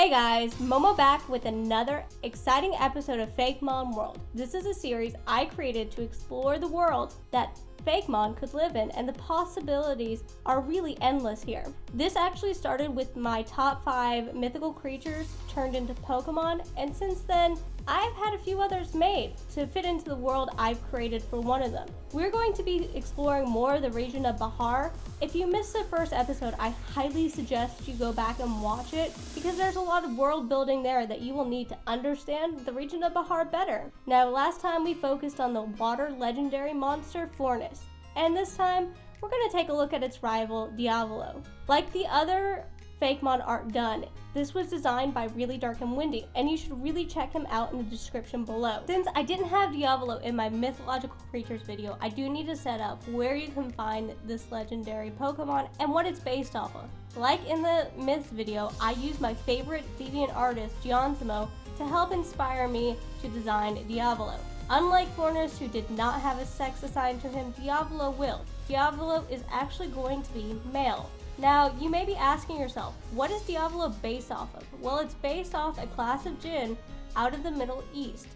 Hey guys, Momo back with another exciting episode of Fakemon World. This is a series I created to explore the world that Fakemon could live in, and the possibilities are really endless here. This actually started with my top 5 mythical creatures turned into Pokemon, and since then, I've had a few others made to fit into the world I've created for one of them. We're going to be exploring more of the region of Bahar. If you missed the first episode, I highly suggest you go back and watch it because there's a lot of world building there that you will need to understand the region of Bahar better. Now, last time we focused on the water legendary monster Fornis, and this time we're going to take a look at its rival Divablo. Like the other Fakemon art done, this was designed by Really Dark and Windy, and you should really check him out in the description below. Since I didn't have Divablo in my mythological creatures video, I do need to set up where you can find this legendary Pokemon and what it's based off of. Like in the myths video, I used my favorite deviant artist, Giansimo, to help inspire me to design Divablo. Unlike Fornis, who did not have a sex assigned to him, Divablo will. Divablo is actually going to be male. Now, you may be asking yourself, what is Divablo based off of? Well, it's based off a class of Jinn out of the Middle East.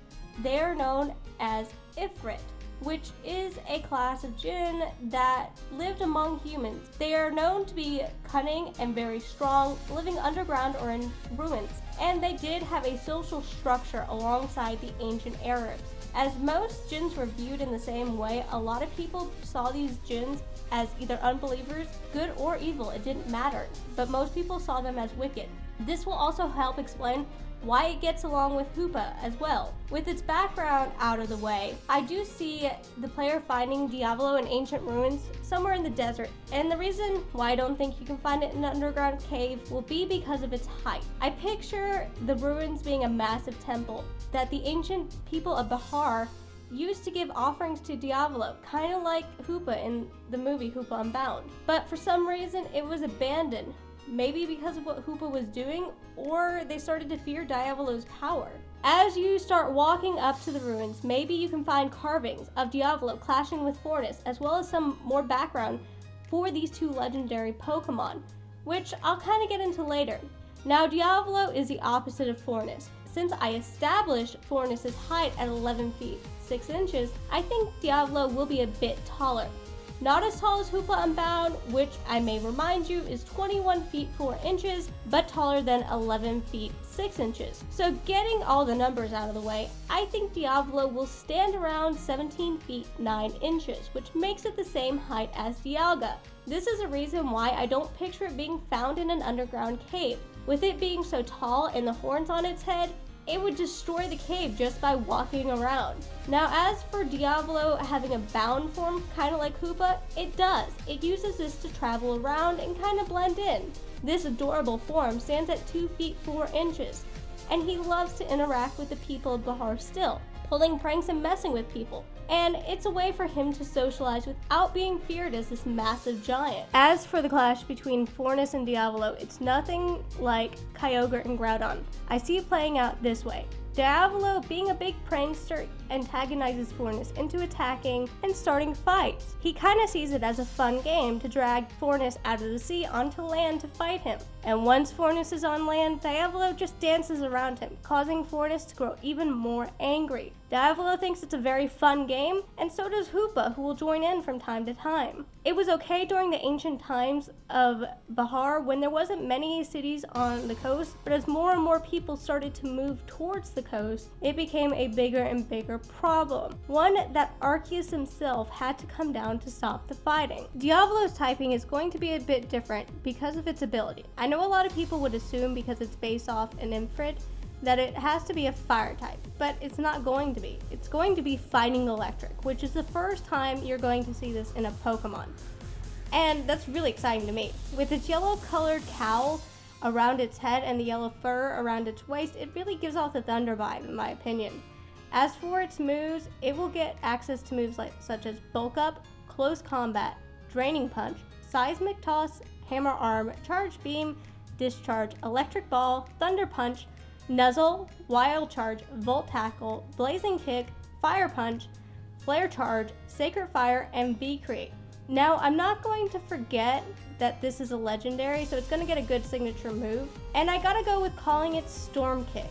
They are known as Ifrit, which is a class of Jinn that lived among humans. They are known to be cunning and very strong, living underground or in ruins. And they did have a social structure alongside the ancient Arabs. As most Jinns were viewed in the same way, a lot of people saw these Jinns as either unbelievers, good or evil, it didn't matter, but most people saw them as wicked. This will also help explain why it gets along with Hoopa as well. With its background out of the way, I do see the player finding Divablo in ancient ruins somewhere in the desert, and the reason why I don't think you can find it in an underground cave will be because of its height. I picture the ruins being a massive temple that the ancient people of Bahar used to give offerings to Divablo, kind of like Hoopa in the movie Hoopa Unbound. But for some reason, it was abandoned. Maybe because of what Hoopa was doing, or they started to fear Diablo's power. As you start walking up to the ruins, maybe you can find carvings of Divablo clashing with Fornis, as well as some more background for these two legendary Pokemon, which I'll kind of get into later. Now, Divablo is the opposite of Fornis. Since I established Fornis' height at 11 feet 6 inches, I think Divablo will be a bit taller. Not as tall as Hoopa Unbound, which I may remind you is 21 feet 4 inches, but taller than 11 feet 6 inches. So getting all the numbers out of the way, I think Divablo will stand around 17 feet 9 inches, which makes it the same height as Dialga. This is a reason why I don't picture it being found in an underground cave. With it being so tall and the horns on its head, it would destroy the cave just by walking around. Now, as for Divablo having a bound form, kind of like Hoopa, it does. It uses this to travel around and kind of blend in. This adorable form stands at 2 feet 4 inches, and he loves to interact with the people of Bahar still, pulling pranks and messing with people. And it's a way for him to socialize without being feared as this massive giant. As for the clash between Fornis and Divablo, it's nothing like Kyogre and Groudon. I see it playing out this way. Divablo, being a big prankster, antagonizes Fornis into attacking and starting fights. He kind of sees it as a fun game to drag Fornis out of the sea onto land to fight him. And once Fornis is on land, Divablo just dances around him, causing Fornis to grow even more angry. Divablo thinks it's a very fun game, and so does Hoopa, who will join in from time to time. It was okay during the ancient times of Bahar when there wasn't many cities on the coast, but as more and more people started to move towards the coast, it became a bigger and bigger problem. One that Arceus himself had to come down to stop the fighting. Diablo's typing is going to be a bit different because of its ability. I know a lot of people would assume because it's based off an Ifrit that it has to be a fire type, but it's not going to be. It's going to be fighting electric, which is the first time you're going to see this in a Pokemon. And that's really exciting to me. With its yellow colored cowl around its head and the yellow fur around its waist, it really gives off the Thunder vibe in my opinion. As for its moves, it will get access to moves such as Bulk Up, Close Combat, Draining Punch, Seismic Toss, Hammer Arm, Charge Beam, Discharge, Electric Ball, Thunder Punch, Nuzzle, Wild Charge, Volt Tackle, Blazing Kick, Fire Punch, Flare Charge, Sacred Fire, and V-Create. Now, I'm not going to forget that this is a legendary, so it's going to get a good signature move. And I gotta go with calling it Storm Kick.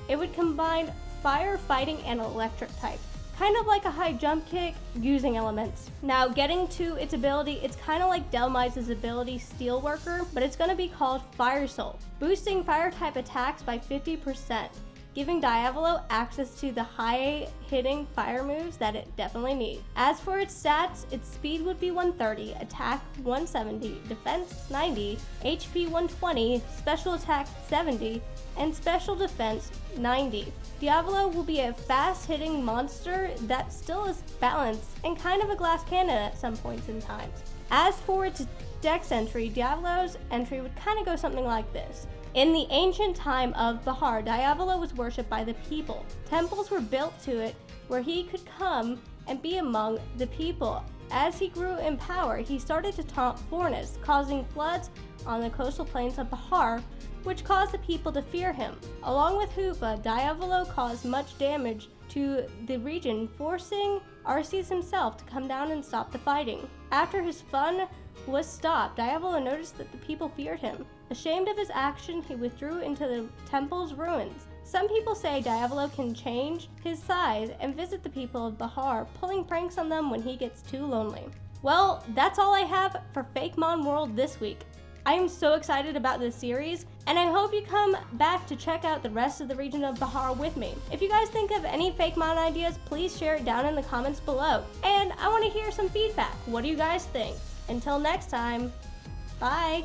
It would combine fire, fighting, and electric type. Kind of like a high jump kick using elements. Now, getting to its ability, it's kind of like Delmize's ability Steelworker, but it's going to be called Fire Soul, boosting fire type attacks by 50%, giving Divablo access to the high hitting fire moves that it definitely needs. As for its stats, its speed would be 130, attack 170, defense 90, HP 120, special attack 70, and special defense 90. Divablo will be a fast-hitting monster that still is balanced and kind of a glass cannon at some points in times. As for its dex entry, Diablo's entry would kind of go something like this. In the ancient time of Bahar, Divablo was worshipped by the people. Temples were built to it where he could come and be among the people. As he grew in power, he started to taunt foreigners, causing floods on the coastal plains of Bahar, which caused the people to fear him. Along with Hoopa, Divablo caused much damage to the region, forcing Arceus himself to come down and stop the fighting. After his fun was stopped, Divablo noticed that the people feared him. Ashamed of his action, he withdrew into the temple's ruins. Some people say Divablo can change his size and visit the people of Bahar, pulling pranks on them when he gets too lonely. Well, that's all I have for Fakemon World this week. I am so excited about this series, and I hope you come back to check out the rest of the region of Bahar with me. If you guys think of any Fakemon ideas, please share it down in the comments below. And I want to hear some feedback. What do you guys think? Until next time, bye!